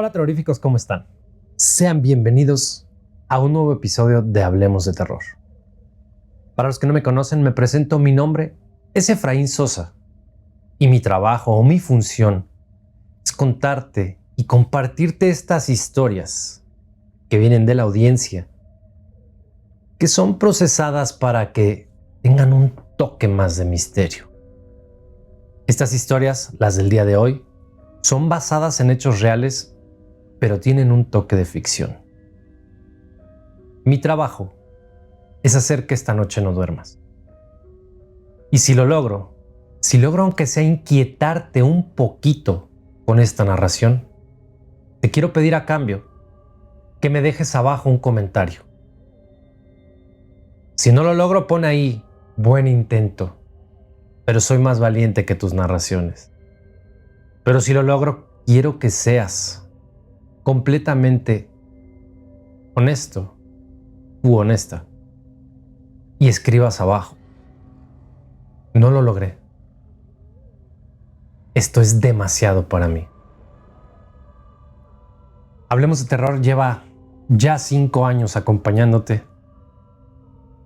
Hola terroríficos, ¿cómo están? Sean bienvenidos a un nuevo episodio de Hablemos de Terror. Para los que no me conocen, me presento, mi nombre es Efraín Sosa y mi trabajo o mi función es contarte y compartirte estas historias que vienen de la audiencia, que son procesadas para que tengan un toque más de misterio. Estas historias, las del día de hoy, son basadas en hechos reales, pero tienen un toque de ficción. Mi trabajo es hacer que esta noche no duermas. Y si logro aunque sea inquietarte un poquito con esta narración, te quiero pedir a cambio que me dejes abajo un comentario. Si no lo logro, pon ahí, buen intento, pero soy más valiente que tus narraciones. Pero si lo logro, quiero que seas completamente honesto u honesta y escribas abajo: no lo logré. Esto es demasiado para mí. Hablemos de Terror lleva ya 5 años acompañándote,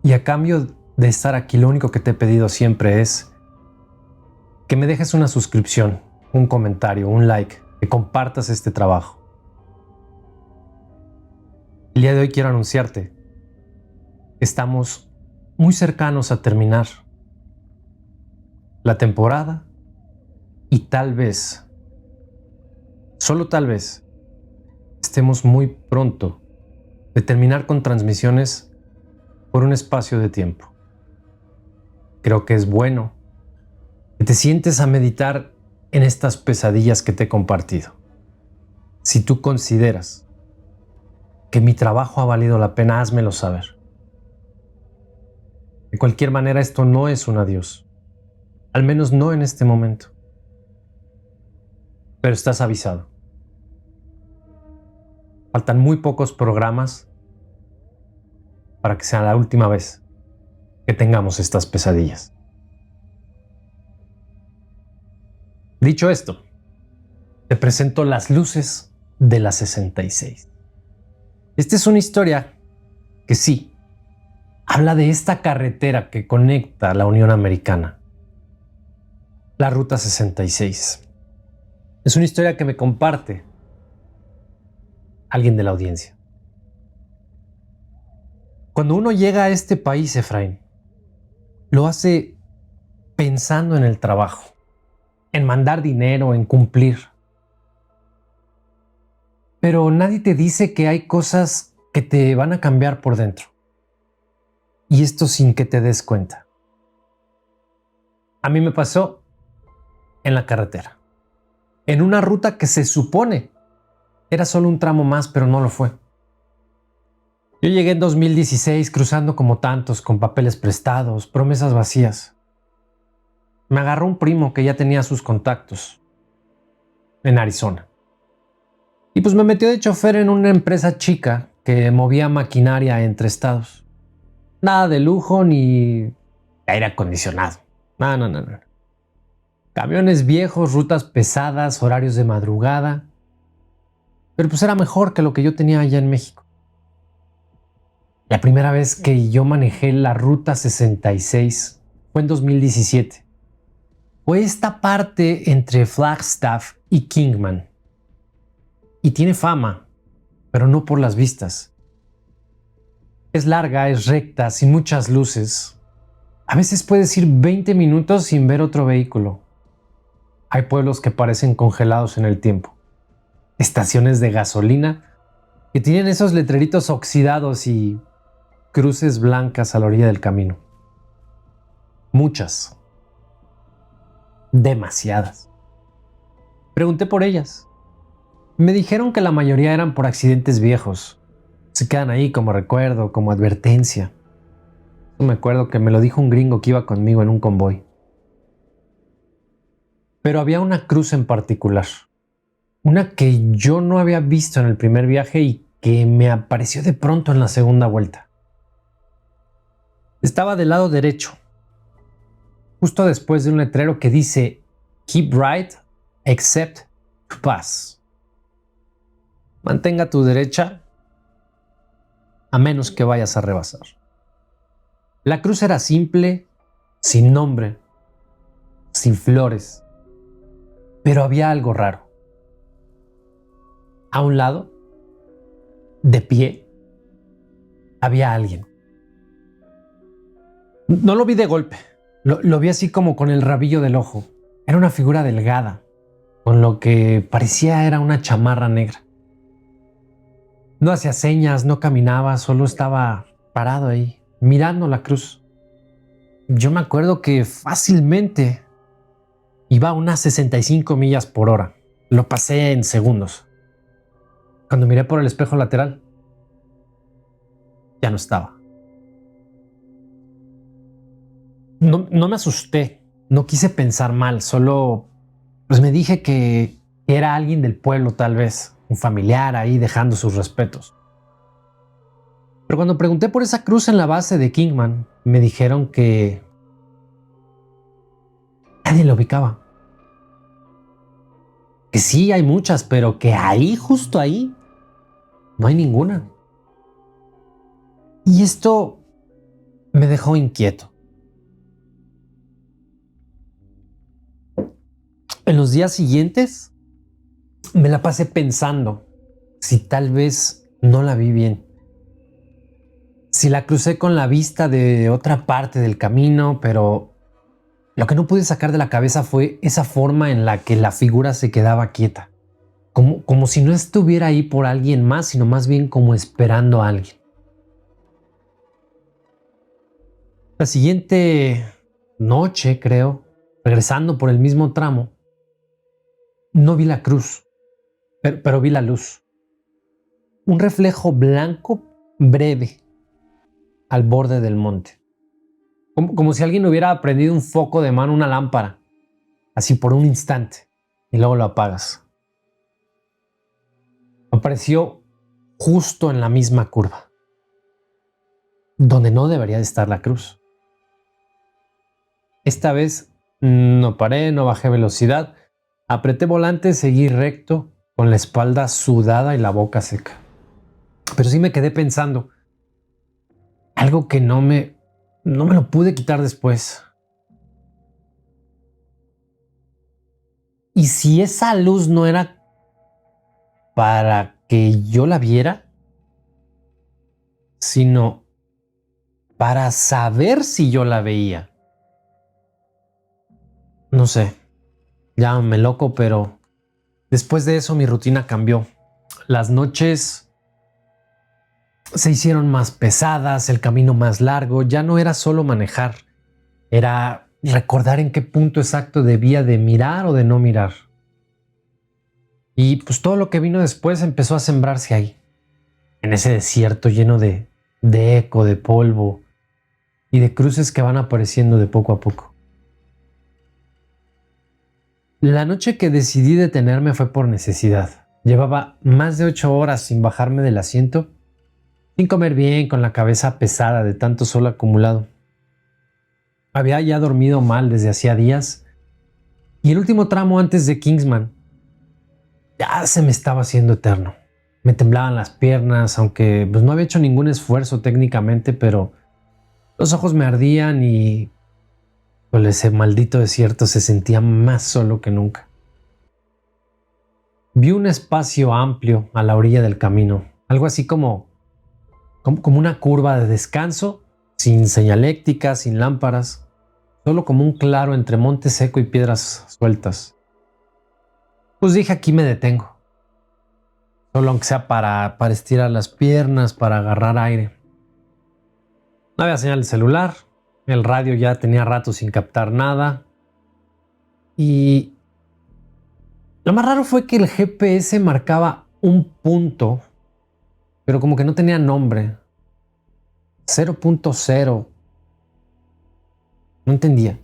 y a cambio de estar aquí, lo único que te he pedido siempre es que me dejes una suscripción, un comentario, un like, que compartas este trabajo. El día de hoy quiero anunciarte que estamos muy cercanos a terminar la temporada y tal vez, solo tal vez, estemos muy pronto de terminar con transmisiones por un espacio de tiempo. Creo que es bueno que te sientes a meditar en estas pesadillas que te he compartido. Si tú consideras que mi trabajo ha valido la pena, házmelo saber. De cualquier manera, esto no es un adiós, al menos no en este momento. Pero estás avisado. Faltan muy pocos programas para que sea la última vez que tengamos estas pesadillas. Dicho esto, te presento Las luces de la 66. Esta es una historia que sí, habla de esta carretera que conecta la Unión Americana, la Ruta 66. Es una historia que me comparte alguien de la audiencia. Cuando uno llega a este país, Efraín, lo hace pensando en el trabajo, en mandar dinero, en cumplir. Pero nadie te dice que hay cosas que te van a cambiar por dentro. Y esto sin que te des cuenta. A mí me pasó en la carretera, en una ruta que se supone era solo un tramo más, pero no lo fue. Yo llegué en 2016 cruzando como tantos, con papeles prestados, promesas vacías. Me agarró un primo que ya tenía sus contactos en Arizona. Y pues me metió de chofer en una empresa chica que movía maquinaria entre estados. Nada de lujo ni aire acondicionado. No. Camiones viejos, rutas pesadas, horarios de madrugada. Pero pues era mejor que lo que yo tenía allá en México. La primera vez que yo manejé la Ruta 66 fue en 2017. Fue esta parte entre Flagstaff y Kingman. Y tiene fama, pero no por las vistas. Es larga, es recta, sin muchas luces. A veces puedes ir 20 minutos sin ver otro vehículo. Hay pueblos que parecen congelados en el tiempo. Estaciones de gasolina que tienen esos letreritos oxidados y cruces blancas a la orilla del camino. Muchas. Demasiadas. Pregunté por ellas. Me dijeron que la mayoría eran por accidentes viejos. Se quedan ahí como recuerdo, como advertencia. No me acuerdo que me lo dijo un gringo que iba conmigo en un convoy. Pero había una cruz en particular. Una que yo no había visto en el primer viaje y que me apareció de pronto en la segunda vuelta. Estaba del lado derecho, justo después de un letrero que dice: Keep right except to pass. Mantenga tu derecha a menos que vayas a rebasar. La cruz era simple, sin nombre, sin flores, pero había algo raro. A un lado, de pie, había alguien. No lo vi de golpe, lo vi así como con el rabillo del ojo. Era una figura delgada, con lo que parecía era una chamarra negra. No hacía señas, no caminaba, solo estaba parado ahí, mirando la cruz. Yo me acuerdo que fácilmente iba a unas 65 millas por hora. Lo pasé en segundos. Cuando miré por el espejo lateral, ya no estaba. No me asusté, no quise pensar mal, solo pues me dije que era alguien del pueblo tal vez, un familiar ahí dejando sus respetos. Pero cuando pregunté por esa cruz en la base de Kingman, me dijeron que nadie la ubicaba. Que sí hay muchas, pero que ahí, justo ahí, no hay ninguna. Y esto me dejó inquieto. En los días siguientes me la pasé pensando si tal vez no la vi bien. Si la crucé con la vista de otra parte del camino, pero lo que no pude sacar de la cabeza fue esa forma en la que la figura se quedaba quieta. Como si no estuviera ahí por alguien más, sino más bien como esperando a alguien. La siguiente noche, creo, regresando por el mismo tramo, no vi la cruz, pero vi la luz. Un reflejo blanco breve al borde del monte. Como si alguien hubiera prendido un foco de mano, una lámpara, así por un instante, y luego lo apagas. Apareció justo en la misma curva, donde no debería de estar la cruz. Esta vez no paré, no bajé velocidad, apreté volante, seguí recto, con la espalda sudada y la boca seca. Pero sí me quedé pensando, algo que no me lo pude quitar después. ¿Y si esa luz no era para que yo la viera, sino para saber si yo la veía? No sé, llámame loco, pero después de eso mi rutina cambió. Las noches se hicieron más pesadas, el camino más largo, ya no era solo manejar, era recordar en qué punto exacto debía de mirar o de no mirar. Y pues todo lo que vino después empezó a sembrarse ahí, en ese desierto lleno de eco, de polvo y de cruces que van apareciendo de poco a poco. La noche que decidí detenerme fue por necesidad. Llevaba más de 8 horas sin bajarme del asiento, sin comer bien, con la cabeza pesada de tanto sol acumulado. Había ya dormido mal desde hacía días y el último tramo antes de Kingsman ya se me estaba haciendo eterno. Me temblaban las piernas, aunque pues, no había hecho ningún esfuerzo técnicamente, pero los ojos me ardían y con ese maldito desierto se sentía más solo que nunca. Vi un espacio amplio a la orilla del camino, algo así como una curva de descanso, sin señaléctica, sin lámparas, solo como un claro entre monte seco y piedras sueltas. Pues dije, aquí me detengo, solo aunque sea para estirar las piernas, para agarrar aire. No había señal de celular, el radio ya tenía rato sin captar nada y lo más raro fue que el GPS marcaba un punto, pero como que no tenía nombre. 0.0. No entendía.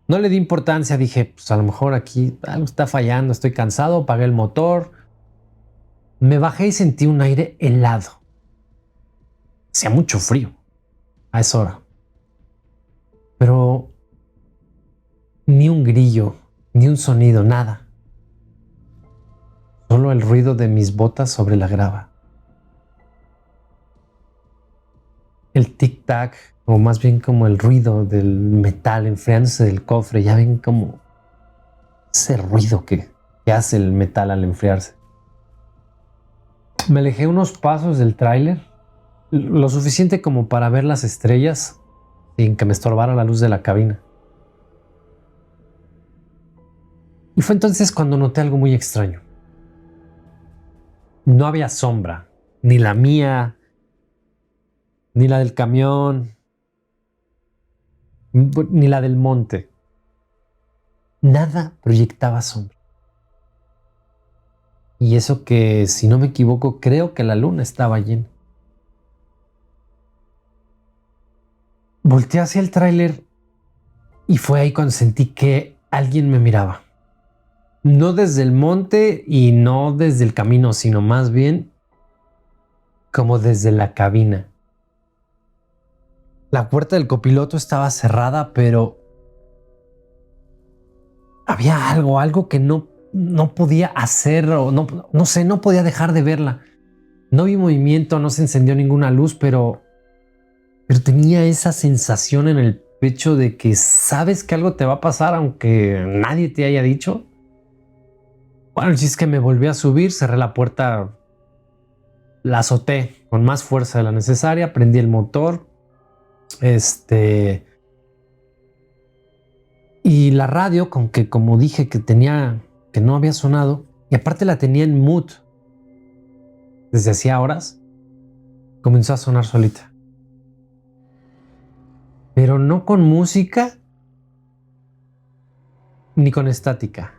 No le di importancia, dije, pues a lo mejor aquí algo está fallando, estoy cansado, apagué el motor. Me bajé y sentí un aire helado. Hacía mucho frío a esa hora. Pero ni un grillo, ni un sonido, nada. solo el ruido de mis botas sobre la grava. El tic-tac, o más bien como el ruido del metal enfriándose del cofre. Ya ven como ese ruido que hace el metal al enfriarse. Me alejé unos pasos del tráiler, lo suficiente como para ver las estrellas sin que me estorbara la luz de la cabina. Y fue entonces cuando noté algo muy extraño. No había sombra, ni la mía, ni la del camión, ni la del monte. Nada proyectaba sombra. Y eso que, si no me equivoco, creo que la luna estaba llena. Volteé hacia el tráiler y fue ahí cuando sentí que alguien me miraba. No desde el monte y no desde el camino, sino más bien como desde la cabina. La puerta del copiloto estaba cerrada, pero había algo que no podía hacer, o no sé, no podía dejar de verla. No vi movimiento, no se encendió ninguna luz, pero tenía esa sensación en el pecho de que sabes que algo te va a pasar aunque nadie te haya dicho. Bueno, el chiste es que me volví a subir, cerré la puerta, la azoté con más fuerza de la necesaria, prendí el motor, y la radio, con que como dije que no había sonado, y aparte la tenía en mute desde hacía horas, comenzó a sonar solita. Pero no con música ni con estática,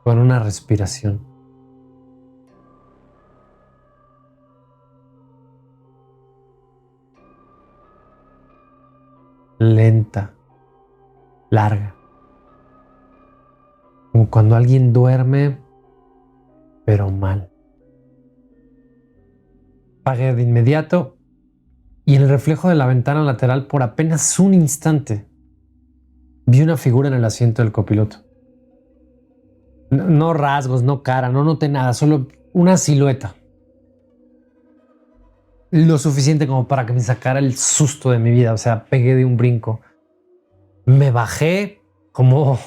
con una respiración. Lenta, larga. Como cuando alguien duerme, pero mal. Apagué de inmediato y en el reflejo de la ventana lateral, por apenas un instante, vi una figura en el asiento del copiloto. No rasgos, no cara, no noté nada, solo una silueta. Lo suficiente como para que me sacara el susto de mi vida. O sea, pegué de un brinco. Me bajé como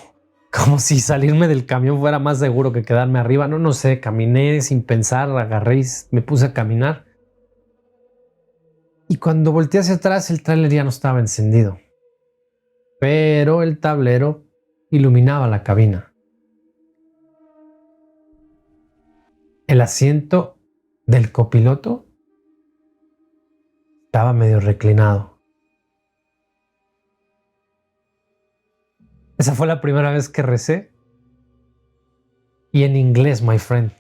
si salirme del camión fuera más seguro que quedarme arriba. No sé, caminé sin pensar, agarré y me puse a caminar. Y cuando volteé hacia atrás, el tráiler ya no estaba encendido, pero el tablero iluminaba la cabina. El asiento del copiloto estaba medio reclinado. Esa fue la primera vez que recé, y en inglés, my friend.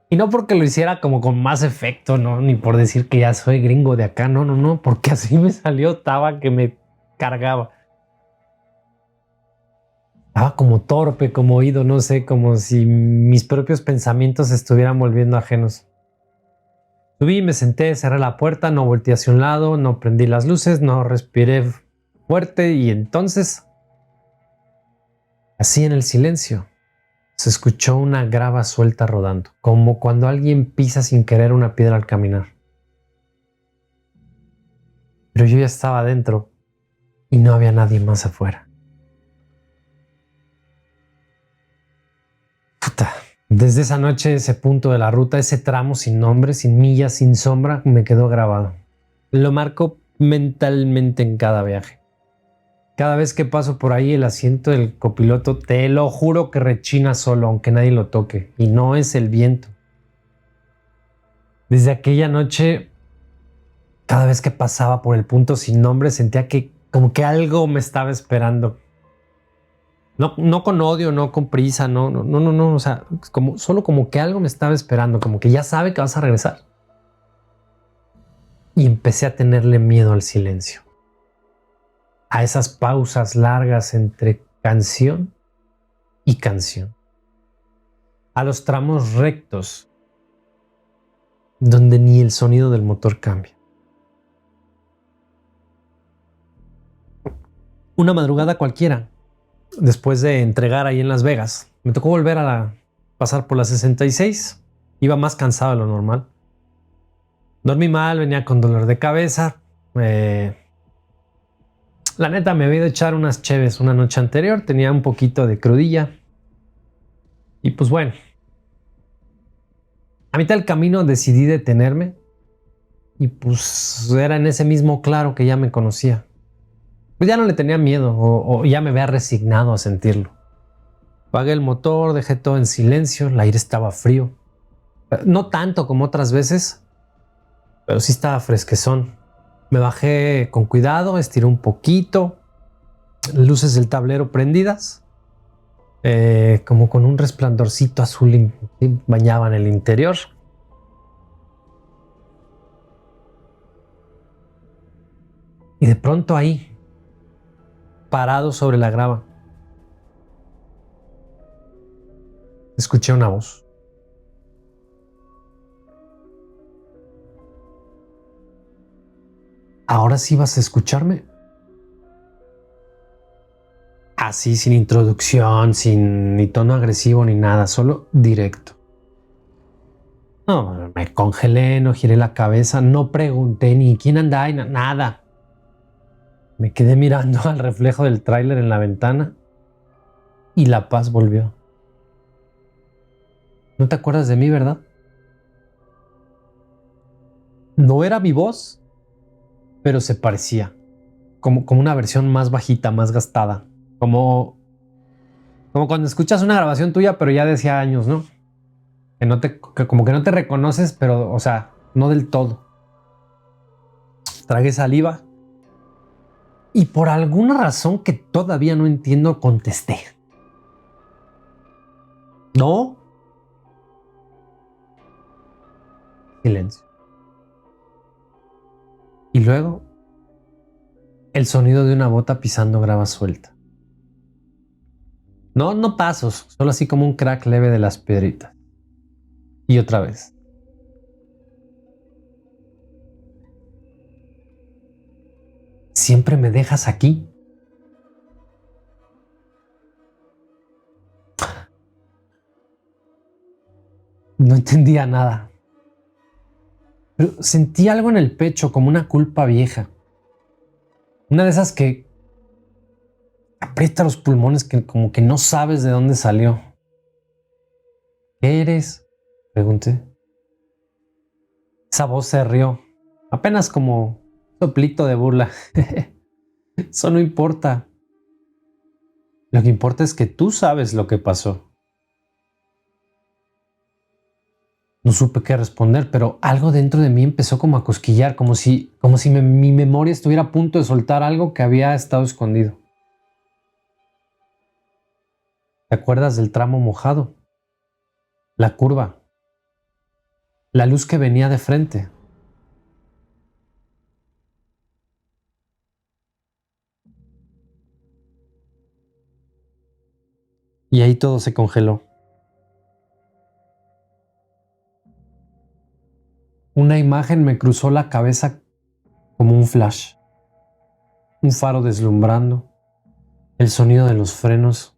Y no porque lo hiciera como con más efecto, no, ni por decir que ya soy gringo de acá, no, porque así me salió, estaba que me cargaba. Estaba como torpe, como oído, no sé, como si mis propios pensamientos se estuvieran volviendo ajenos. Subí, me senté, cerré la puerta, no volteé hacia un lado, no prendí las luces, no respiré fuerte, y entonces, así en el silencio, se escuchó una grava suelta rodando, como cuando alguien pisa sin querer una piedra al caminar. Pero yo ya estaba adentro y no había nadie más afuera. Puta. Desde esa noche, ese punto de la ruta, ese tramo sin nombre, sin millas, sin sombra, me quedó grabado. Lo marco mentalmente en cada viaje. Cada vez que paso por ahí, el asiento del copiloto, te lo juro que rechina solo, aunque nadie lo toque. Y no es el viento. Desde aquella noche, cada vez que pasaba por el punto sin nombre, sentía que como que algo me estaba esperando. No con odio, no con prisa, no. O sea, solo como que algo me estaba esperando, como que ya sabe que vas a regresar. Y empecé a tenerle miedo al silencio, a esas pausas largas entre canción y canción, a los tramos rectos donde ni el sonido del motor cambia. Una madrugada cualquiera, después de entregar ahí en Las Vegas, me tocó volver a pasar por la 66. Iba más cansado de lo normal. Dormí mal, venía con dolor de cabeza. La neta, me había ido a echar unas cheves una noche anterior. Tenía un poquito de crudilla. Y pues bueno, a mitad del camino decidí detenerme. Y pues era en ese mismo claro que ya me conocía. Pues ya no le tenía miedo o ya me había resignado a sentirlo. Apagué el motor, dejé todo en silencio, el aire estaba frío. No tanto como otras veces, pero sí estaba fresquezón. Me bajé con cuidado, estiré un poquito, luces del tablero prendidas, como con un resplandorcito azul y bañaban el interior. Y de pronto ahí, parado sobre la grava, escuché una voz. ¿Ahora sí vas a escucharme? Así, sin introducción, sin ni tono agresivo ni nada, solo directo. No, me congelé, no giré la cabeza, no pregunté ni quién anda ahí, nada. Me quedé mirando al reflejo del tráiler en la ventana y la paz volvió. ¿No te acuerdas de mí, verdad? No era mi voz, pero se parecía. Como una versión más bajita, más gastada. Como cuando escuchas una grabación tuya, pero ya de hacía años, ¿no? Como que no te reconoces, pero, o sea, no del todo. Tragué saliva y por alguna razón que todavía no entiendo, contesté. No. Silencio. Y luego el sonido de una bota pisando grava suelta. No, no pasos, solo así como un crack leve de las piedritas. Y otra vez. ¿Siempre me dejas aquí? No entendía nada. Pero sentí algo en el pecho, como una culpa vieja. Una de esas que aprieta los pulmones, que como que no sabes de dónde salió. ¿Qué eres? Pregunté. Esa voz se rió, apenas como un soplito de burla. Eso no importa. Lo que importa es que tú sabes lo que pasó. No supe qué responder, pero algo dentro de mí empezó como a cosquillar, como si mi memoria estuviera a punto de soltar algo que había estado escondido. ¿Te acuerdas del tramo mojado? La curva, la luz que venía de frente. Y ahí todo se congeló. Una imagen me cruzó la cabeza como un flash. Un faro deslumbrando, el sonido de los frenos,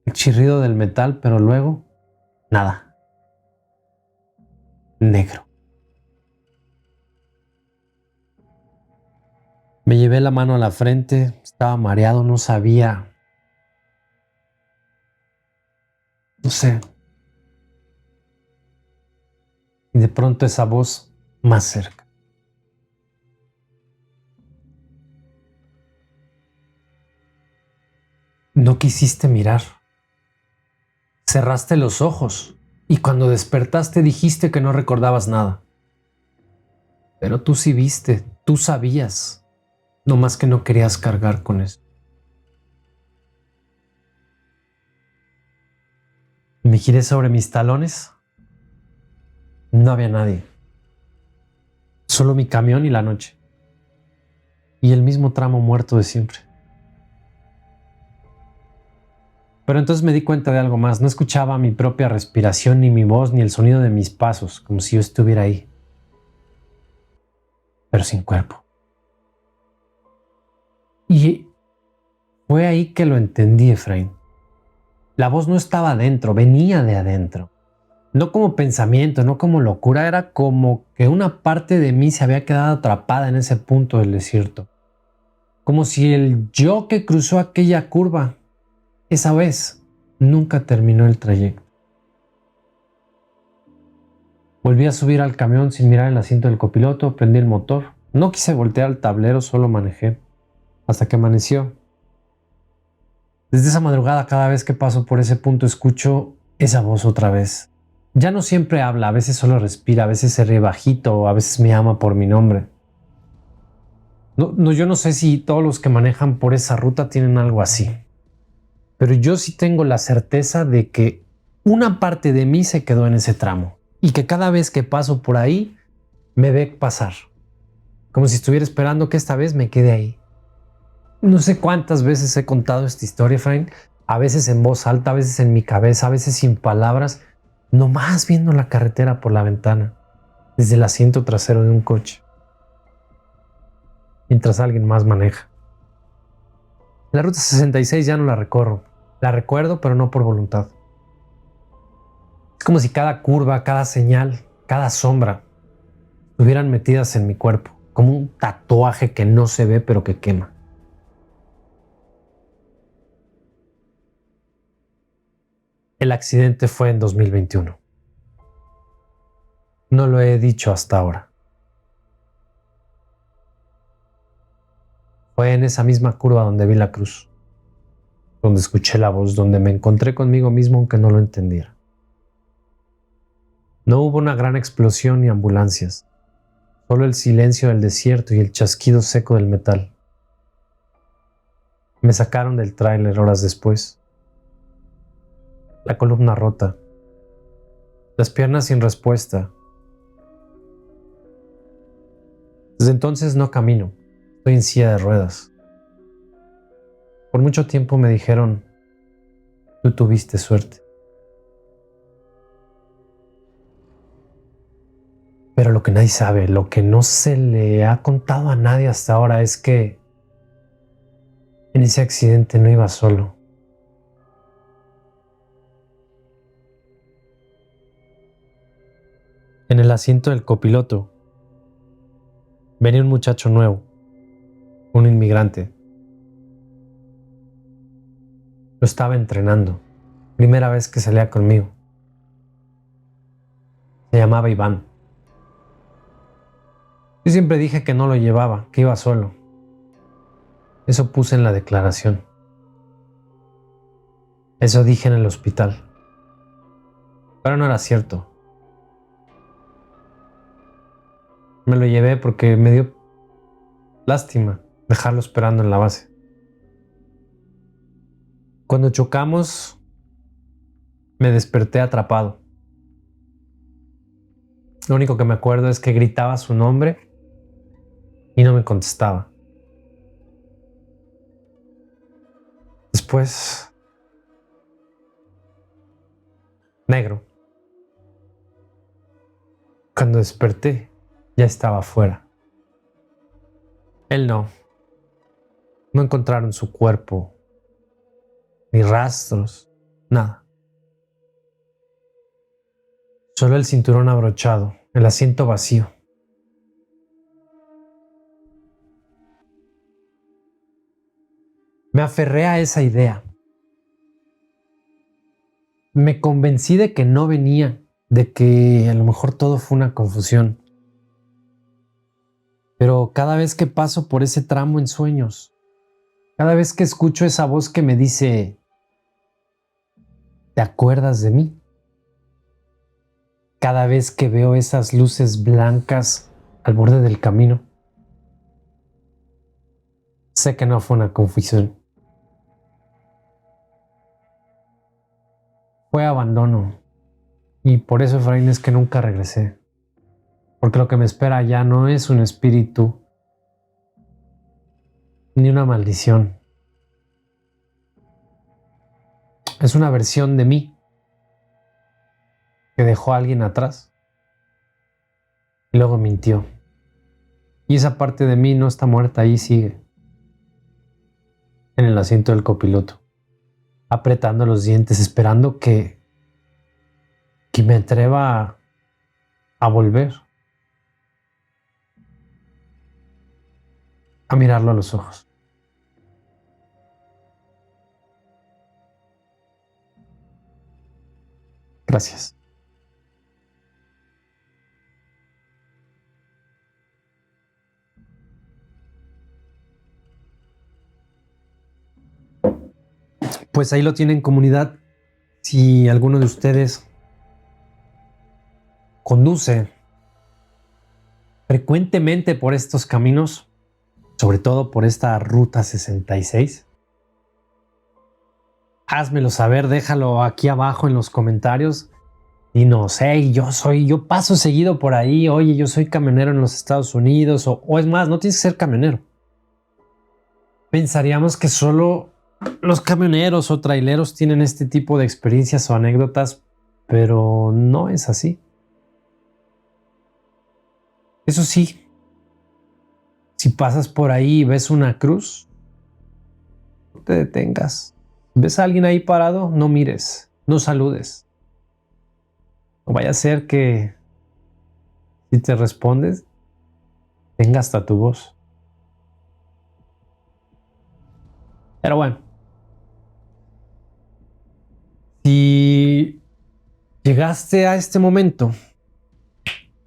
el chirrido del metal, pero luego nada. Negro. Me llevé la mano a la frente, estaba mareado, no sabía, no sé. Y de pronto esa voz más cerca. No quisiste mirar. Cerraste los ojos y cuando despertaste dijiste que no recordabas nada. Pero tú sí viste, tú sabías, no más que no querías cargar con eso. Me giré sobre mis talones. No había nadie. Solo mi camión y la noche. Y el mismo tramo muerto de siempre. Pero entonces me di cuenta de algo más. No escuchaba mi propia respiración, ni mi voz, ni el sonido de mis pasos, como si yo estuviera ahí, pero sin cuerpo. Y fue ahí que lo entendí, Efraín. La voz no estaba adentro, venía de adentro. No como pensamiento, no como locura, era como que una parte de mí se había quedado atrapada en ese punto del desierto. Como si el yo que cruzó aquella curva, esa vez, nunca terminó el trayecto. Volví a subir al camión sin mirar el asiento del copiloto, prendí el motor. No quise voltear al tablero, solo manejé. Hasta que amaneció. Desde esa madrugada, cada vez que paso por ese punto, escucho esa voz otra vez. Ya no siempre habla, a veces solo respira, a veces se ríe bajito, a veces me llama por mi nombre. Yo no sé si todos los que manejan por esa ruta tienen algo así, pero yo sí tengo la certeza de que una parte de mí se quedó en ese tramo y que cada vez que paso por ahí me ve pasar, como si estuviera esperando que esta vez me quede ahí. No sé cuántas veces he contado esta historia, Frank, a veces en voz alta, a veces en mi cabeza, a veces sin palabras, nomás viendo la carretera por la ventana, desde el asiento trasero de un coche, mientras alguien más maneja. La ruta 66 ya no la recorro, la recuerdo pero no por voluntad. Es como si cada curva, cada señal, cada sombra estuvieran metidas en mi cuerpo, como un tatuaje que no se ve pero que quema. El accidente fue en 2021. No lo he dicho hasta ahora. Fue en esa misma curva donde vi la cruz, donde escuché la voz, donde me encontré conmigo mismo aunque no lo entendiera. No hubo una gran explosión ni ambulancias, solo el silencio del desierto y el chasquido seco del metal. Me sacaron del tráiler horas después. La columna rota, las piernas sin respuesta. Desde entonces no camino, estoy en silla de ruedas. Por mucho tiempo me dijeron, tú tuviste suerte. Pero lo que nadie sabe, lo que no se le ha contado a nadie hasta ahora es que en ese accidente no iba solo. En el asiento del copiloto venía un muchacho nuevo, un inmigrante. Lo estaba entrenando, primera vez que salía conmigo. Se llamaba Iván. Yo siempre dije que no lo llevaba, que iba solo. Eso puse en la declaración. Eso dije en el hospital. Pero no era cierto. Me lo llevé porque me dio lástima dejarlo esperando en la base. Cuando chocamos, me desperté atrapado. Lo único que me acuerdo es que gritaba su nombre y no me contestaba. Después, negro. Cuando desperté, ya estaba afuera. Él no. No encontraron su cuerpo, ni rastros, nada. Solo el cinturón abrochado, el asiento vacío. Me aferré a esa idea. Me convencí de que no venía, de que a lo mejor todo fue una confusión. Pero cada vez que paso por ese tramo en sueños, cada vez que escucho esa voz que me dice, ¿te acuerdas de mí? Cada vez que veo esas luces blancas al borde del camino, sé que no fue una confusión. Fue abandono. Y por eso, Efraín, es que nunca regresé. Porque lo que me espera ya no es un espíritu ni una maldición. Es una versión de mí que dejó a alguien atrás y luego mintió. Y esa parte de mí no está muerta, ahí sigue, en el asiento del copiloto. apretando los dientes, esperando que me atreva a volver a mirarlo a los ojos. Gracias. Pues ahí lo tienen, comunidad. Si alguno de ustedes conduce frecuentemente por estos caminos, sobre todo por esta ruta 66, házmelo saber, déjalo aquí abajo en los comentarios y no sé, yo paso seguido por ahí, oye, yo soy camionero en los Estados Unidos, o es más, no tienes que ser camionero. Pensaríamos que solo los camioneros o traileros tienen este tipo de experiencias o anécdotas, pero no es así. Eso sí, si pasas por ahí y ves una cruz, no te detengas. ¿Ves a alguien ahí parado? No mires, no saludes. No vaya a ser que si te respondes, tenga hasta tu voz. Pero bueno, si llegaste a este momento,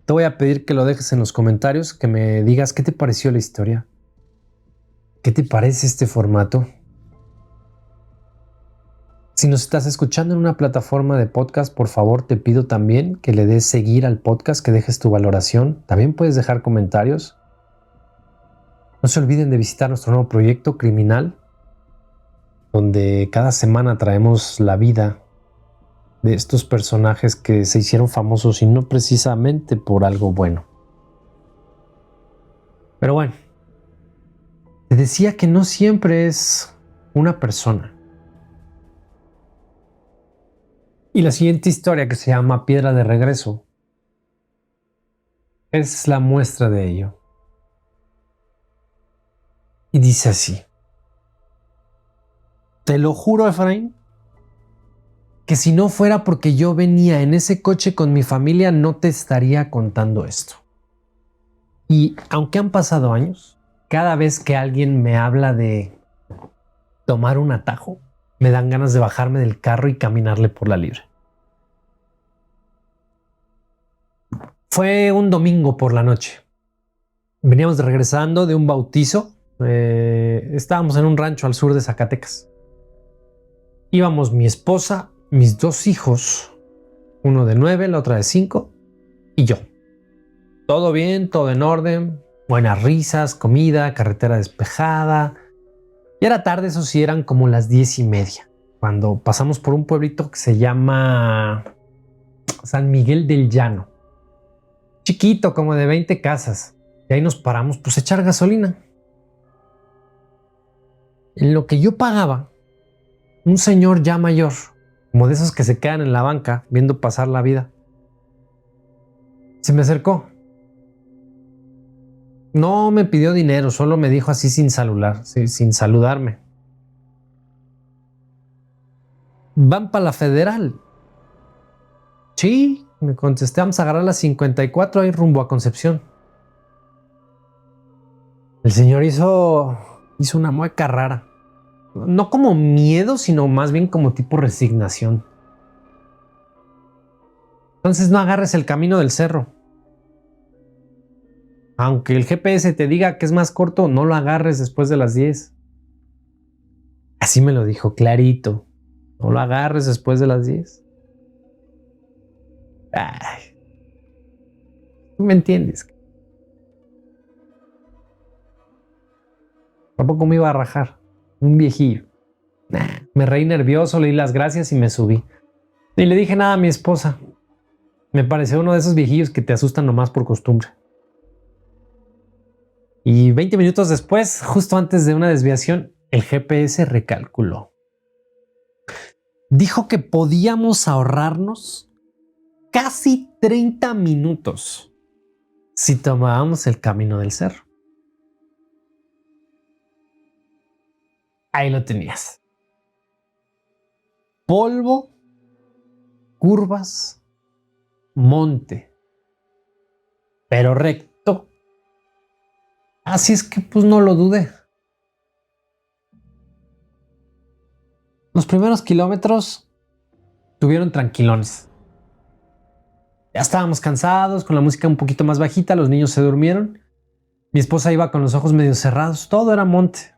te voy a pedir que lo dejes en los comentarios, que me digas qué te pareció la historia, qué te parece este formato. Si nos estás escuchando en una plataforma de podcast, por favor te pido también que le des seguir al podcast, que dejes tu valoración. También puedes dejar comentarios. No se olviden de visitar nuestro nuevo proyecto Criminal, donde cada semana traemos la vida de estos personajes que se hicieron famosos y no precisamente por algo bueno. Pero bueno, te decía que no siempre es una persona. Y la siguiente historia, que se llama Piedra de Regreso, es la muestra de ello. Y dice así: te lo juro, Efraín, que si no fuera porque yo venía en ese coche con mi familia, no te estaría contando esto. Y aunque han pasado años, cada vez que alguien me habla de tomar un atajo, me dan ganas de bajarme del carro y caminarle por la libre. Fue un domingo por la noche. Veníamos regresando de un bautizo. Estábamos en un rancho al sur de Zacatecas. Íbamos mi esposa, mis dos hijos, uno de 9, la otra de 5, y yo. Todo bien, todo en orden, buenas risas, comida, carretera despejada. Ya era tarde, eso sí, eran como las 10:30, cuando pasamos por un pueblito que se llama San Miguel del Llano. Chiquito, como de 20 casas. Y ahí nos paramos, pues a echar gasolina. En lo que yo pagaba, un señor ya mayor, como de esos que se quedan en la banca viendo pasar la vida, se me acercó. No me pidió dinero, solo me dijo así sin sin saludarme: ¿van para la Federal? Sí, me contesté, vamos a agarrar la 54 ahí rumbo a Concepción. El señor hizo una mueca rara. No como miedo, sino más bien como tipo resignación. Entonces no agarres el camino del cerro. Aunque el GPS te diga que es más corto, no lo agarres después de las 10. Así me lo dijo clarito. No lo agarres después de las 10. Ay, ¿tú me entiendes? Tampoco me iba a rajar. Un viejillo. Me reí nervioso, le di las gracias y me subí. Ni le dije nada a mi esposa. Me pareció uno de esos viejillos que te asustan nomás por costumbre. Y 20 minutos después, justo antes de una desviación, el GPS recalculó. Dijo que podíamos ahorrarnos casi 30 minutos si tomábamos el camino del cerro. Ahí lo tenías. polvo, curvas, monte, pero recto. Así es que pues no lo dudé. Los primeros kilómetros estuvieron tranquilones. Ya estábamos cansados, con la música un poquito más bajita, los niños se durmieron. Mi esposa iba con los ojos medio cerrados, todo era monte,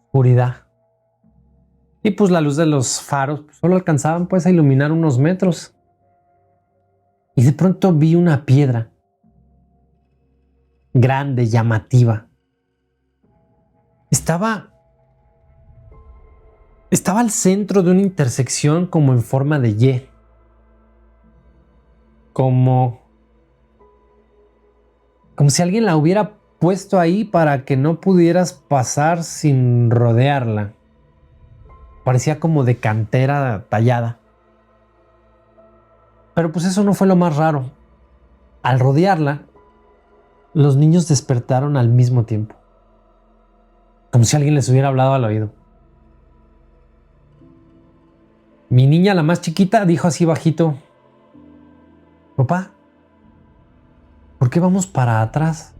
oscuridad. Y pues la luz de los faros pues, solo alcanzaban pues a iluminar unos metros. Y de pronto vi una piedra grande, llamativa. Estaba al centro de una intersección como en forma de Y. Como si alguien la hubiera puesto ahí para que no pudieras pasar sin rodearla. Parecía como de cantera tallada. Pero pues eso no fue lo más raro. Al rodearla, los niños despertaron al mismo tiempo. Como si alguien les hubiera hablado al oído. Mi niña, la más chiquita, dijo así bajito: papá, ¿por qué vamos para atrás?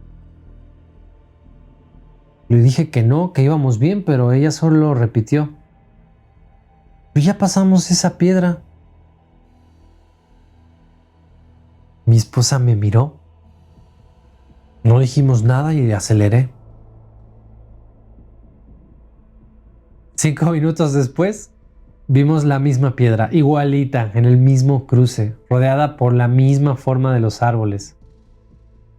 Le dije que no, que íbamos bien, pero ella solo repitió: pues ya pasamos esa piedra. Mi esposa me miró. No dijimos nada y aceleré. 5 minutos después, vimos la misma piedra, igualita, en el mismo cruce, rodeada por la misma forma de los árboles.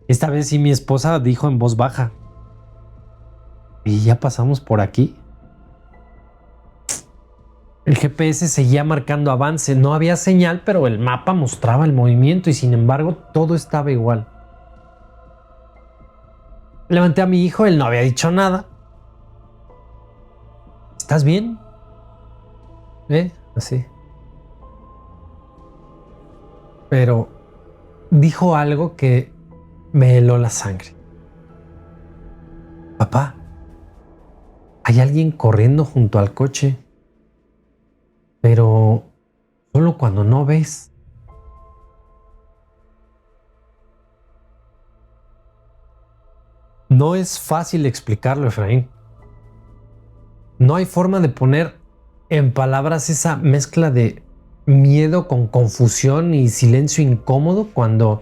Esta vez sí mi esposa dijo en voz baja: ¿y ya pasamos por aquí? El GPS seguía marcando avance, no había señal, pero el mapa mostraba el movimiento y sin embargo todo estaba igual. Levanté a mi hijo, él no había dicho nada. ¿Estás bien? Así. Pero dijo algo que me heló la sangre. Papá, hay alguien corriendo junto al coche, pero solo cuando no ves. No es fácil explicarlo, Efraín. No hay forma de poner en palabras esa mezcla de miedo con confusión y silencio incómodo cuando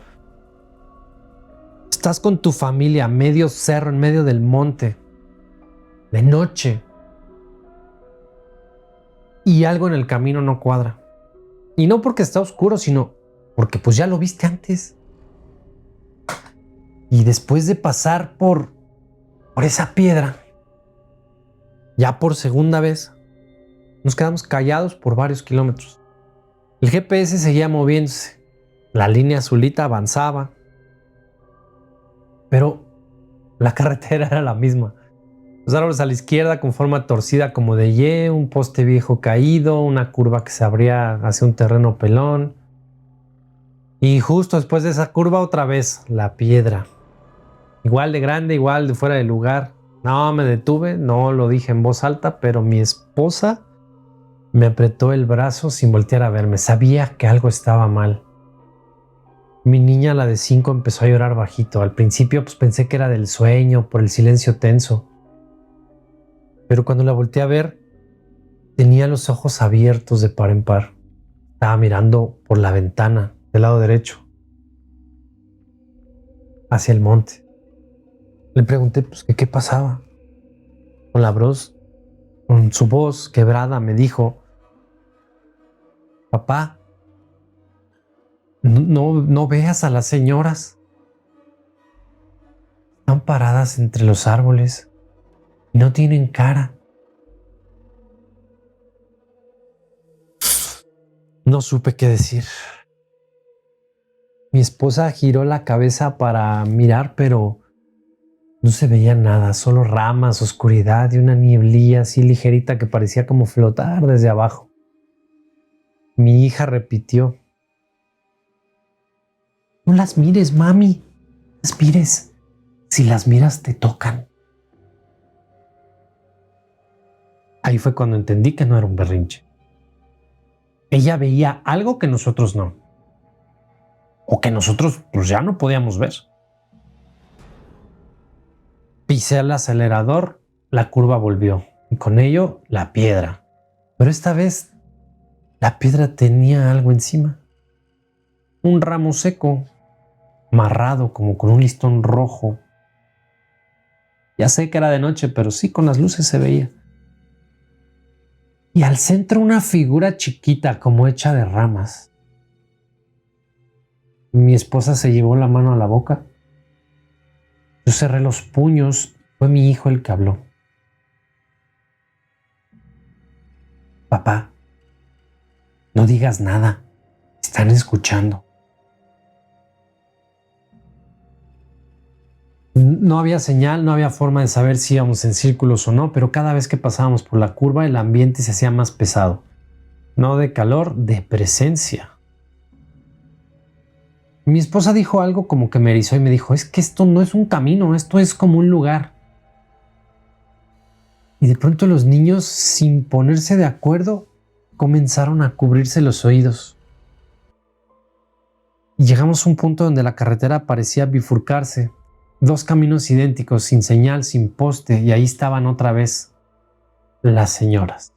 estás con tu familia a medio cerro, en medio del monte, de noche, y algo en el camino no cuadra. Y no porque está oscuro, sino porque pues ya lo viste antes. Y después de pasar por esa piedra, ya por segunda vez, nos quedamos callados por varios kilómetros. El GPS seguía moviéndose, la línea azulita avanzaba, pero la carretera era la misma. Los árboles a la izquierda con forma torcida como de Y, un poste viejo caído, una curva que se abría hacia un terreno pelón. Y justo después de esa curva otra vez la piedra. Igual de grande, igual de fuera de lugar. No me detuve, no lo dije en voz alta, pero mi esposa me apretó el brazo sin voltear a verme. Sabía que algo estaba mal. Mi niña, la de 5, empezó a llorar bajito. Al principio pues pensé que era del sueño, por el silencio tenso. Pero cuando la volteé a ver, tenía los ojos abiertos de par en par. Estaba mirando por la ventana del lado derecho, hacia el monte. Le pregunté pues qué pasaba. Con su voz quebrada me dijo: papá, no veas a las señoras. Están paradas entre los árboles y no tienen cara. No supe qué decir. Mi esposa giró la cabeza para mirar, pero no se veía nada, solo ramas, oscuridad y una nieblilla así ligerita que parecía como flotar desde abajo. Mi hija repitió: no las mires, mami, no las mires. Si las miras te tocan. Ahí fue cuando entendí que no era un berrinche. ella veía algo que nosotros no, o que nosotros pues ya no podíamos ver. Pisé el acelerador, la curva volvió y con ello la piedra. Pero esta vez la piedra tenía algo encima. Un ramo seco, amarrado como con un listón rojo. Ya sé que era de noche, pero sí con las luces se veía. Y al centro una figura chiquita como hecha de ramas. Mi esposa se llevó la mano a la boca. Yo cerré los puños. Fue mi hijo el que habló. Papá, no digas nada. Están escuchando. No había señal, no había forma de saber si íbamos en círculos o no, pero cada vez que pasábamos por la curva el ambiente se hacía más pesado. No de calor, de presencia. Mi esposa dijo algo como que me erizó y me dijo, es que esto no es un camino, esto es como un lugar. Y de pronto los niños, sin ponerse de acuerdo, comenzaron a cubrirse los oídos. Y llegamos a un punto donde la carretera parecía bifurcarse. Dos caminos idénticos, sin señal, sin poste, y ahí estaban otra vez las señoras.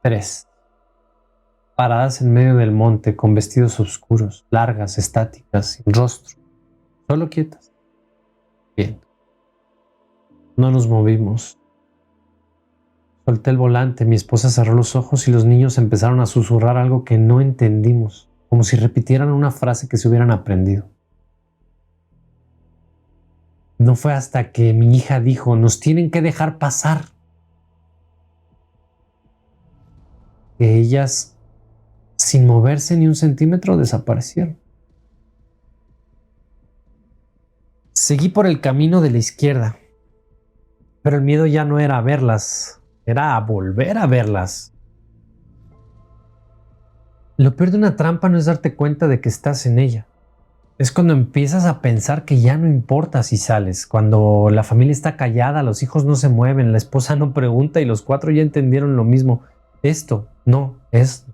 3. Paradas en medio del monte, con vestidos oscuros, largas, estáticas, sin rostro, solo quietas. Bien. No nos movimos. Solté el volante, mi esposa cerró los ojos y los niños empezaron a susurrar algo que no entendimos, como si repitieran una frase que se hubieran aprendido. No fue hasta que mi hija dijo, nos tienen que dejar pasar, que ellas, sin moverse ni un centímetro, desaparecieron. Seguí por el camino de la izquierda, pero el miedo ya no era a verlas, era a volver a verlas. Lo peor de una trampa no es darte cuenta de que estás en ella. Es cuando empiezas a pensar que ya no importa si sales, cuando la familia está callada, los hijos no se mueven, la esposa no pregunta y los cuatro ya entendieron lo mismo. Esto no es.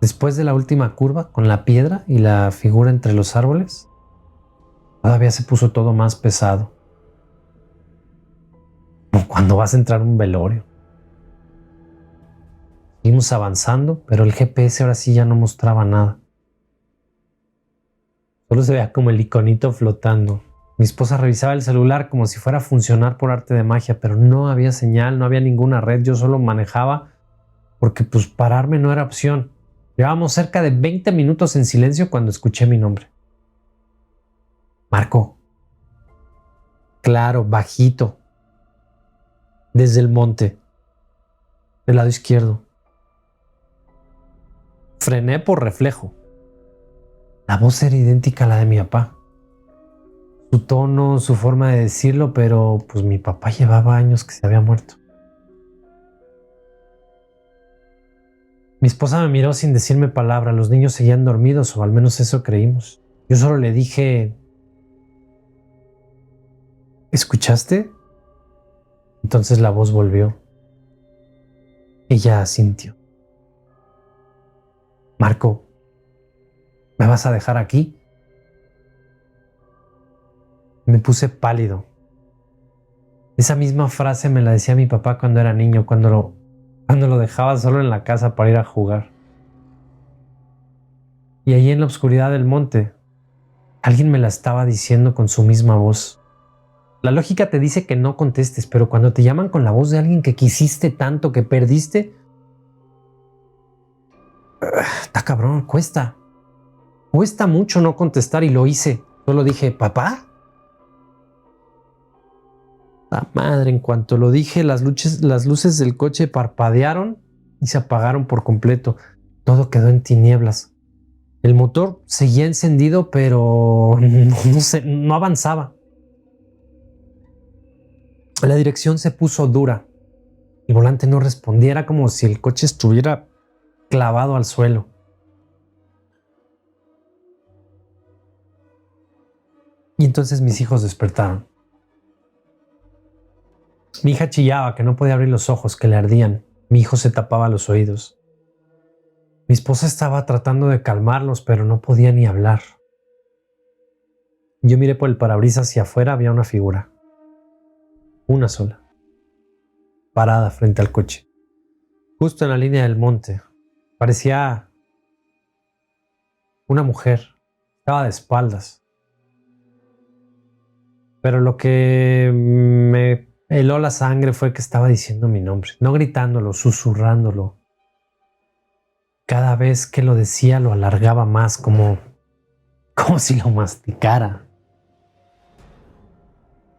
Después de la última curva, con la piedra y la figura entre los árboles, todavía se puso todo más pesado. Como cuando vas a entrar a un velorio. Seguimos avanzando, pero el GPS ahora sí ya no mostraba nada. Solo se veía como el iconito flotando. Mi esposa revisaba el celular como si fuera a funcionar por arte de magia, pero no había señal, no había ninguna red. Yo solo manejaba porque pues pararme no era opción. Llevábamos cerca de 20 minutos en silencio cuando escuché mi nombre. Marco. Claro, bajito. Desde el monte. Del lado izquierdo. Frené por reflejo. La voz era idéntica a la de mi papá. Su tono, su forma de decirlo, pero pues mi papá llevaba años que se había muerto. Mi esposa me miró sin decirme palabra. Los niños seguían dormidos, o al menos eso creímos. Yo solo le dije, ¿escuchaste? Entonces la voz volvió. Ella asintió. Marco, ¿me vas a dejar aquí? Me puse pálido. Esa misma frase me la decía mi papá cuando era niño, cuando lo dejaba solo en la casa para ir a jugar. Y allí en la oscuridad del monte, alguien me la estaba diciendo con su misma voz. La lógica te dice que no contestes, pero cuando te llaman con la voz de alguien que quisiste tanto, que perdiste, está cabrón, cuesta. Cuesta mucho no contestar y lo hice. Solo dije, ¿papá? La madre, en cuanto lo dije, las luces del coche parpadearon y se apagaron por completo. Todo quedó en tinieblas. El motor seguía encendido, pero no avanzaba. La dirección se puso dura. El volante no respondía, era como si el coche estuviera clavado al suelo. Y entonces mis hijos despertaron. Mi hija chillaba que no podía abrir los ojos, que le ardían. Mi hijo se tapaba los oídos. Mi esposa estaba tratando de calmarlos, pero no podía ni hablar. Yo miré por el parabrisas hacia afuera, había una figura. Una sola. Parada frente al coche. Justo en la línea del monte. Parecía una mujer. Estaba de espaldas. Pero lo que me heló la sangre fue que estaba diciendo mi nombre. No gritándolo, susurrándolo. Cada vez que lo decía lo alargaba más, como si lo masticara.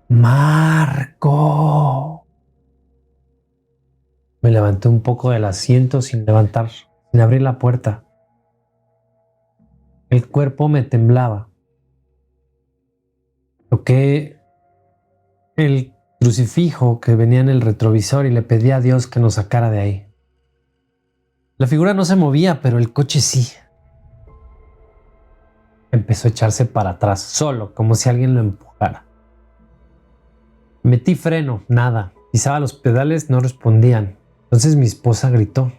Marco. Me levanté un poco del asiento sin abrir la puerta. El cuerpo me temblaba. Toqué el crucifijo que venía en el retrovisor y le pedí a Dios que nos sacara de ahí. La figura no se movía, pero el coche sí. Empezó a echarse para atrás, solo, como si alguien lo empujara. Metí freno, nada. Pisaba los pedales, no respondían. Entonces mi esposa gritó: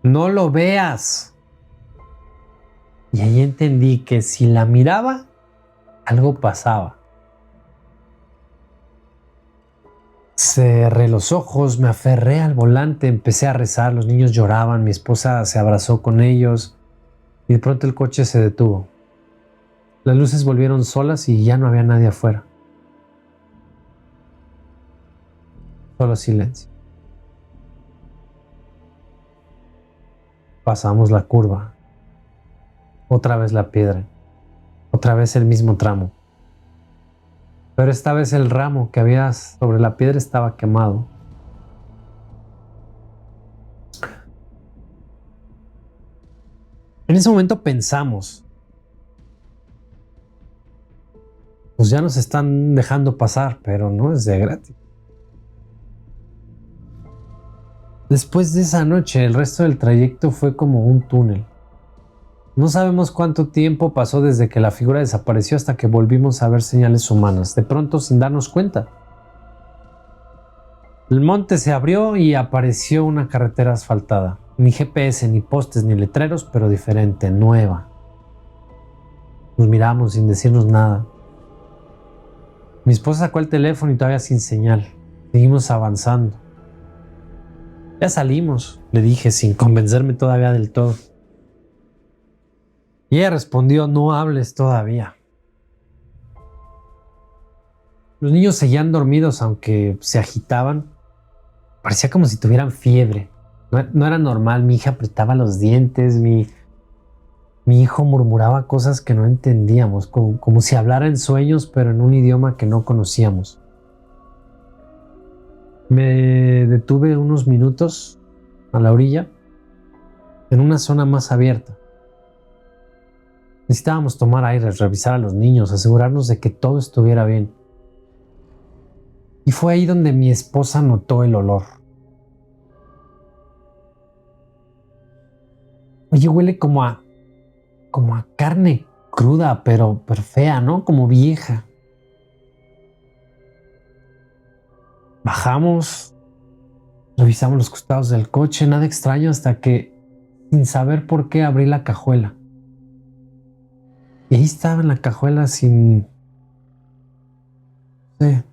¡No lo veas! Y ahí entendí que si la miraba, algo pasaba. Cerré los ojos, me aferré al volante, empecé a rezar, los niños lloraban, mi esposa se abrazó con ellos y de pronto el coche se detuvo. Las luces volvieron solas y ya no había nadie afuera. Solo silencio. Pasamos la curva. Otra vez la piedra. Otra vez el mismo tramo. Pero esta vez el ramo que había sobre la piedra estaba quemado. En ese momento pensamos: pues ya nos están dejando pasar, pero no es de gratis. Después de esa noche, el resto del trayecto fue como un túnel. No sabemos cuánto tiempo pasó desde que la figura desapareció hasta que volvimos a ver señales humanas, de pronto sin darnos cuenta. El monte se abrió y apareció una carretera asfaltada. Ni GPS, ni postes, ni letreros, pero diferente, nueva. Nos miramos sin decirnos nada. Mi esposa sacó el teléfono y todavía sin señal. Seguimos avanzando. Ya salimos, le dije, sin convencerme todavía del todo. Y ella respondió: no hables todavía. Los niños seguían dormidos, aunque se agitaban. Parecía como si tuvieran fiebre. No era normal. Mi hija apretaba los dientes. Mi hijo murmuraba cosas que no entendíamos, como si hablara en sueños, pero en un idioma que no conocíamos. Me detuve unos minutos a la orilla, en una zona más abierta. Necesitábamos tomar aire, revisar a los niños, asegurarnos de que todo estuviera bien. Y fue ahí donde mi esposa notó el olor. Oye, huele como a carne cruda, pero fea, ¿no? Como vieja. Bajamos, revisamos los costados del coche, nada extraño, hasta que, sin saber por qué, abrí la cajuela. Y ahí estaba en la cajuela sin... no sé,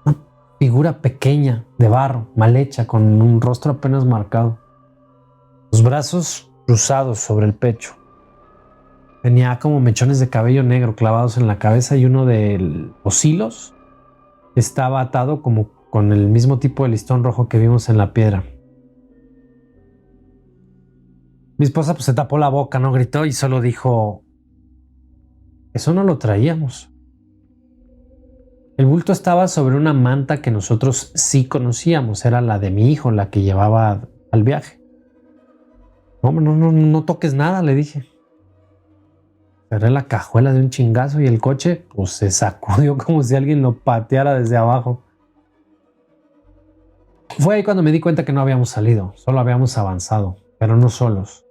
una figura pequeña de barro, mal hecha, con un rostro apenas marcado. Los brazos cruzados sobre el pecho. Tenía como mechones de cabello negro clavados en la cabeza y uno de los hilos estaba atado como con el mismo tipo de listón rojo que vimos en la piedra. Mi esposa se tapó la boca, no gritó y solo dijo: eso no lo traíamos. El bulto estaba sobre una manta que nosotros sí conocíamos, era la de mi hijo, la que llevaba al viaje. No toques nada, le dije. Cerré la cajuela de un chingazo y el coche pues se sacudió como si alguien lo pateara desde abajo. Fue ahí cuando me di cuenta que no habíamos salido, solo habíamos avanzado, pero no solos.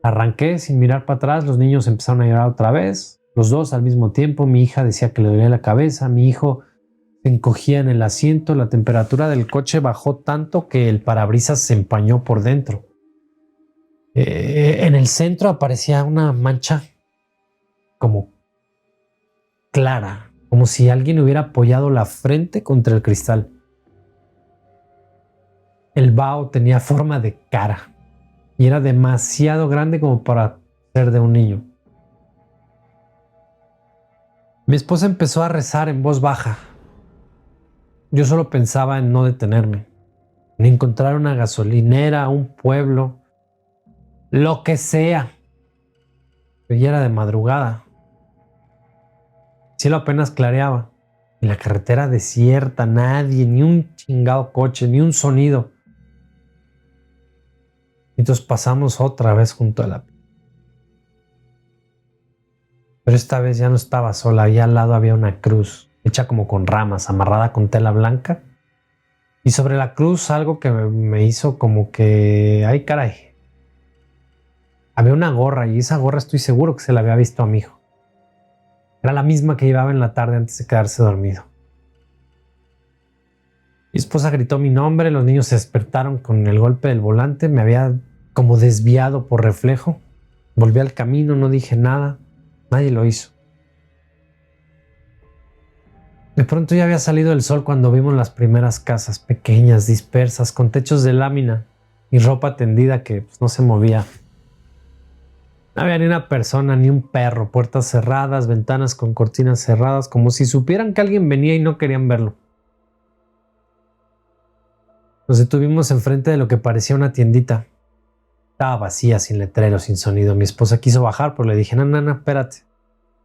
Arranqué sin mirar para atrás, los niños empezaron a llorar otra vez, los dos al mismo tiempo. Mi hija decía que le dolía la cabeza, mi hijo se encogía en el asiento. La temperatura del coche bajó tanto que el parabrisas se empañó por dentro. En el centro aparecía una mancha como clara, como si alguien hubiera apoyado la frente contra el cristal. El vaho tenía forma de cara y era demasiado grande como para ser de un niño. Mi esposa empezó a rezar en voz baja. Yo solo pensaba en no detenerme, en encontrar una gasolinera, un pueblo, lo que sea. Pero ya era de madrugada. El cielo apenas clareaba y la carretera desierta, nadie, ni un chingado coche, ni un sonido. Entonces pasamos otra vez junto a la... Pero esta vez ya no estaba sola, ahí al lado había una cruz, hecha como con ramas, amarrada con tela blanca. Y sobre la cruz algo que me hizo como que... ¡ay, caray! Había una gorra y esa gorra estoy seguro que se la había visto a mi hijo. Era la misma que llevaba en la tarde antes de quedarse dormido. Mi esposa gritó mi nombre, los niños se despertaron con el golpe del volante, me había como desviado por reflejo. Volví al camino, no dije nada, nadie lo hizo. De pronto ya había salido el sol cuando vimos las primeras casas pequeñas, dispersas, con techos de lámina y ropa tendida que no se movía. No había ni una persona, ni un perro, puertas cerradas, ventanas con cortinas cerradas, como si supieran que alguien venía y no querían verlo. Nos detuvimos enfrente de lo que parecía una tiendita. Estaba vacía, sin letrero, sin sonido. Mi esposa quiso bajar, pero le dije, no, espérate.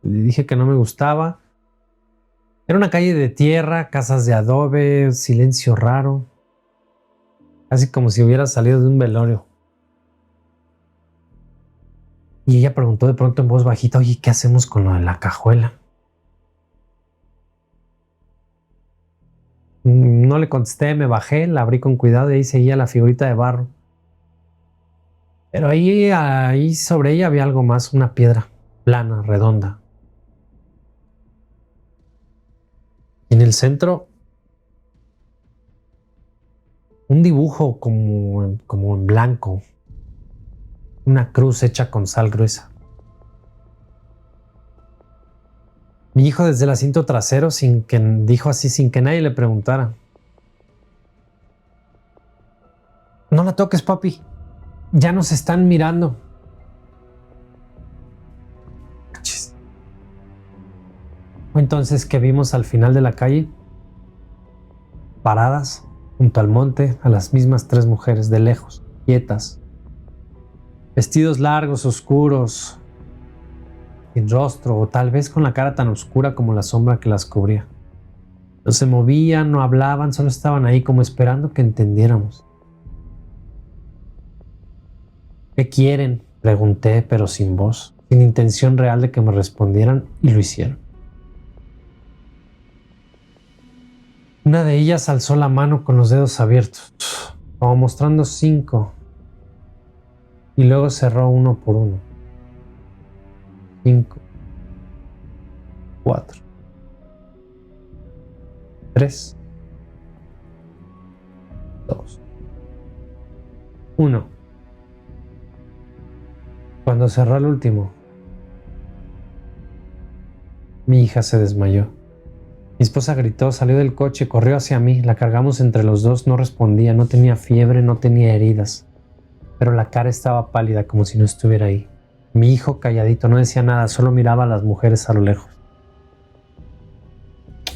Le dije que no me gustaba. Era una calle de tierra, casas de adobe, silencio raro. Casi como si hubiera salido de un velorio. Y ella preguntó de pronto en voz bajita, oye, ¿qué hacemos con lo de la cajuela? No le contesté, me bajé, la abrí con cuidado y ahí seguía la figurita de barro. Pero ahí sobre ella había algo más, una piedra plana, redonda. Y en el centro, un dibujo como en blanco. Una cruz hecha con sal gruesa. Mi hijo desde el asiento trasero dijo así sin que nadie le preguntara. No la toques, papi. Ya nos están mirando. Fue entonces que vimos al final de la calle, paradas junto al monte, a las mismas 3 mujeres de lejos, quietas. Vestidos largos, oscuros, sin rostro o tal vez con la cara tan oscura como la sombra que las cubría. No se movían, no hablaban, solo estaban ahí como esperando que entendiéramos. ¿Qué quieren?, pregunté, pero sin voz, sin intención real de que me respondieran, y lo hicieron. Una de ellas alzó la mano con los dedos abiertos, como mostrando 5, y luego cerró uno por uno. 5, 4, 3, 2, 1. Cuando cerró el último, mi hija se desmayó. Mi esposa gritó, salió del coche, corrió hacia mí, la cargamos entre los dos, no respondía, no tenía fiebre, no tenía heridas, pero la cara estaba pálida como si no estuviera ahí. Mi hijo calladito, no decía nada, solo miraba a las mujeres a lo lejos.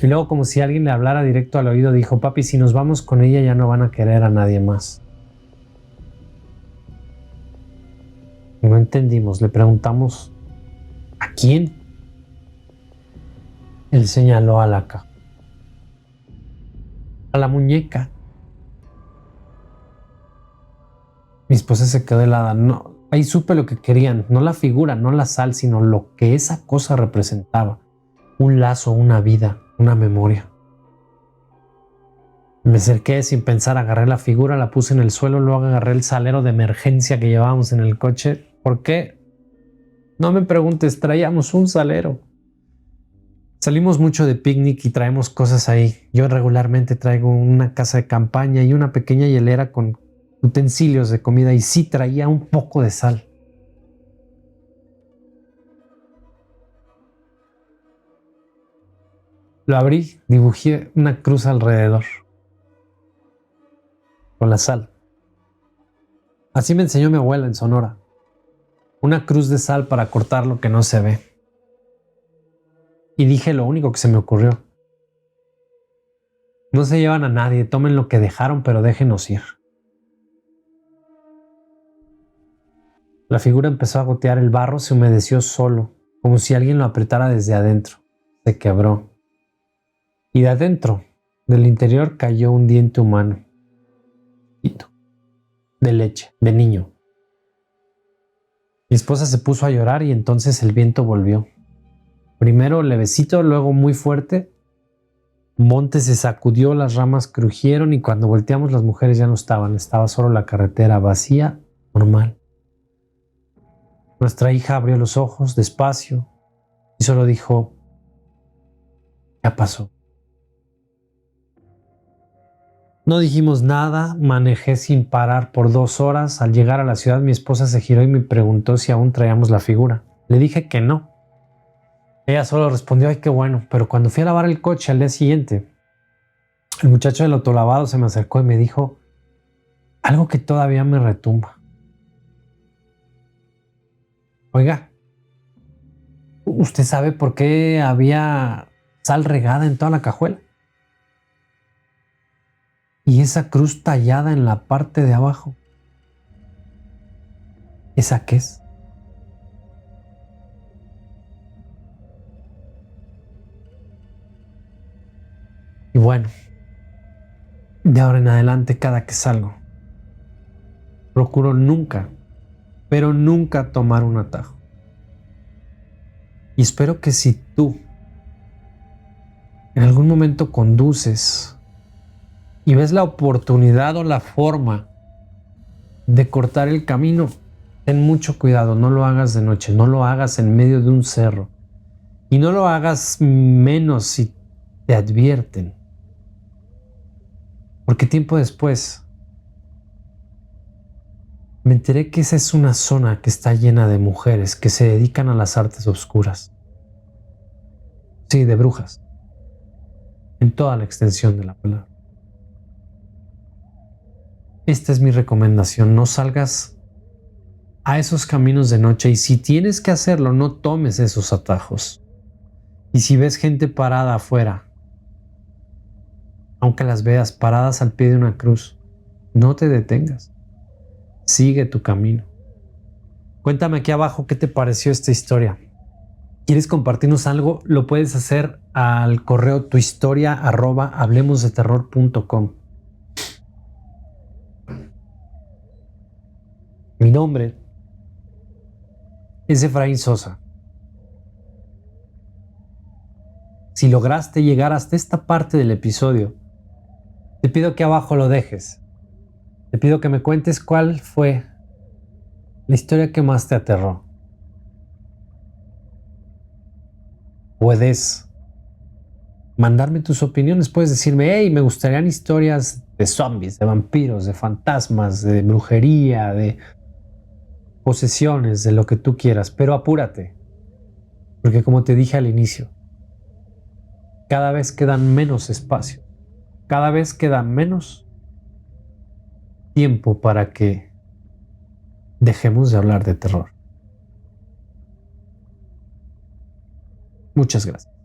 Y luego, como si alguien le hablara directo al oído, dijo, papi, si nos vamos con ella ya no van a querer a nadie más. No entendimos, le preguntamos, ¿a quién? Él señaló a la caja. A la muñeca. Mi esposa se quedó helada. No, ahí supe lo que querían, no la figura, no la sal, sino lo que esa cosa representaba. Un lazo, una vida, una memoria. Me acerqué sin pensar, agarré la figura, la puse en el suelo, luego agarré el salero de emergencia que llevábamos en el coche. ¿Por qué? No me preguntes, traíamos un salero. Salimos mucho de picnic y traemos cosas ahí. Yo regularmente traigo una casa de campaña y una pequeña hielera con utensilios de comida y sí traía un poco de sal. Lo abrí, dibujé una cruz alrededor con la sal. Así me enseñó mi abuela en Sonora. Una cruz de sal para cortar lo que no se ve. Y dije lo único que se me ocurrió. No se llevan a nadie, tomen lo que dejaron, pero déjenos ir. La figura empezó a gotear, el barro se humedeció solo, como si alguien lo apretara desde adentro. Se quebró. Y de adentro, del interior, cayó un diente humano. De leche, de niño. Mi esposa se puso a llorar y entonces el viento volvió. Primero levecito, luego muy fuerte. Monte se sacudió, las ramas crujieron y cuando volteamos las mujeres ya no estaban. Estaba solo la carretera vacía, normal. Nuestra hija abrió los ojos despacio y solo dijo, ya pasó. No dijimos nada, manejé sin parar por 2 horas. Al llegar a la ciudad mi esposa se giró y me preguntó si aún traíamos la figura. Le dije que no. Ella solo respondió, ay, qué bueno, pero cuando fui a lavar el coche al día siguiente, el muchacho del autolavado se me acercó y me dijo algo que todavía me retumba. Oiga, ¿usted sabe por qué había sal regada en toda la cajuela? Y esa cruz tallada en la parte de abajo, ¿esa qué es? Y bueno, de ahora en adelante, cada que salgo, procuro nunca, pero nunca tomar un atajo. Y espero que si tú en algún momento conduces y ves la oportunidad o la forma de cortar el camino, ten mucho cuidado, no lo hagas de noche, no lo hagas en medio de un cerro y no lo hagas menos si te advierten. Porque tiempo después me enteré que esa es una zona que está llena de mujeres que se dedican a las artes oscuras. Sí, de brujas, en toda la extensión de la palabra. Esta es mi recomendación, no salgas a esos caminos de noche y si tienes que hacerlo, no tomes esos atajos. Y si ves gente parada afuera, aunque las veas paradas al pie de una cruz, no te detengas. Sigue tu camino. Cuéntame aquí abajo qué te pareció esta historia. ¿Quieres compartirnos algo? Lo puedes hacer al correo tuhistoria@hablemosdeterror.com. Mi nombre es Efraín Sosa. Si lograste llegar hasta esta parte del episodio, te pido que abajo lo dejes. Te pido que me cuentes cuál fue la historia que más te aterró. Puedes mandarme tus opiniones, puedes decirme, hey, me gustarían historias de zombies, de vampiros, de fantasmas, de brujería, de posesiones, de lo que tú quieras, pero apúrate, porque como te dije al inicio, cada vez quedan menos espacio, cada vez queda menos tiempo para que dejemos de hablar de terror. Muchas gracias.